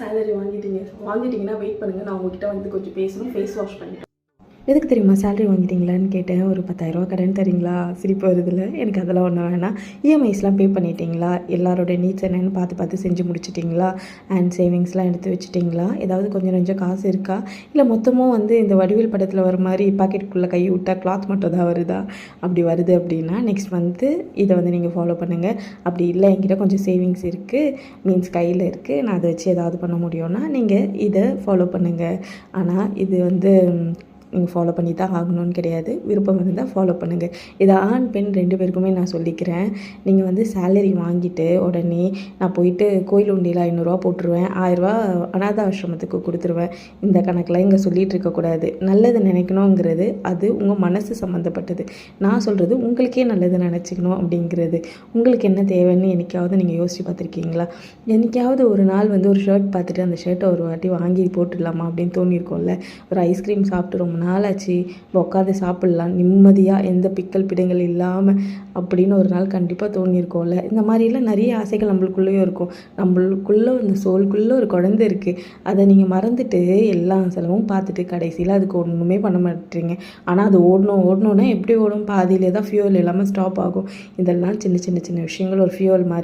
Salary வாங்கிட்டீங்கன்னா wait பண்ணுங்கள், நான் உங்ககிட்ட வந்து கொஞ்சம் பேசணும். ஃபேஸ் வாஷ் பண்ணிவிட்டு எதுக்கு தெரியுமா சேலரி வாங்கிட்டீங்களான்னு கேட்டேன். ஒரு 10,000 கடன் தரீங்களா? சிரிப்பு வருதுல்ல. எனக்கு அதெல்லாம் ஒன்றும் வேணாம். இஎம்ஐஸ்லாம் பே பண்ணிட்டீங்களா? எல்லாரோட நீட்ஸ் என்னென்னு பார்த்து செஞ்சு முடிச்சிட்டிங்களா? அண்ட் சேவிங்ஸ்லாம் எடுத்து வச்சுட்டிங்களா? ஏதாவது கொஞ்சம் காசு இருக்கா? இல்லை மொத்தமும் வந்து இந்த வடிவேல் படத்தில் வர மாதிரி பாக்கெட்டுக்குள்ளே கை விட்டால் கிளாத் மட்டும் தான் வருதா? அப்படி வருது அப்படின்னா நெக்ஸ்ட் மந்த்து இதை வந்து நீங்கள் ஃபாலோ பண்ணுங்கள். அப்படி இல்லை என்கிட்ட கொஞ்சம் சேவிங்ஸ் இருக்குது, மீன்ஸ் கையில் இருக்குது, நான் அதை வச்சு ஏதாவது பண்ண முடியும்னா நீங்கள் இதை ஃபாலோ பண்ணுங்கள். ஆனால் இது வந்து நீங்கள் ஃபாலோ பண்ணி தான் ஆகணும்னு கிடையாது. விருப்பம் இருந்தால் ஃபாலோ பண்ணுங்கள். இதை ஆண் பெண் 2 பேருக்குமே நான் சொல்லிக்கிறேன். நீங்கள் வந்து சேலரி வாங்கிட்டு உடனே நான் போயிட்டு கோயில் உண்டியில் 500 போட்டுருவேன், 1000 அனாதை ஆசிரமத்துக்கு கொடுத்துருவேன், இந்த கணக்கில் இங்கே சொல்லிகிட்டு இருக்கக்கூடாது. நல்லது நினைக்கணுங்கிறது அது உங்கள் மனசு சம்மந்தப்பட்டது. நான் சொல்கிறது உங்களுக்கே நல்லது நினச்சிக்கணும் அப்படிங்கிறது. உங்களுக்கு என்ன தேவைன்னு என்னைக்காவது நீங்கள் யோசித்து பார்த்துருக்கீங்களா? என்னைக்காவது ஒரு நாள் வந்து ஒரு ஷர்ட் பார்த்துட்டு அந்த ஷர்ட்டை ஒரு வாட்டி வாங்கி போட்டுடலாமா அப்படின்னு தோணியிருக்கோம்ல. ஒரு ஐஸ்கிரீம் சாப்பிட்டு ரொம்ப நாளாச்சு, இப்போ உட்காந்து சாப்பிட்லாம் நிம்மதியாக, எந்த பிக்கல் பிடைகள் இல்லாமல் அப்படின்னு ஒரு நாள் கண்டிப்பாக தோணியிருக்கோம்ல. இந்த மாதிரிலாம் நிறைய ஆசைகள் நம்மளுக்குள்ளேயும் இருக்கும். நம்மளுக்குள்ளே இந்த சோலுக்குள்ளே ஒரு குழந்தை இருக்குது. அதை நீங்கள் மறந்துட்டு எல்லா செலவும் பார்த்துட்டு கடைசியில் அதுக்கு ஒன்றுமே பண்ண மாட்டேறீங்க. ஆனால் அது ஓடணுன்னா எப்படி ஓடும்? பாதியிலே தான் ஃபியூவல் இல்லாமல் ஸ்டாப் ஆகும். இதெல்லாம் சின்ன சின்ன விஷயங்கள் ஒரு ஃபியூவல் மாதிரி.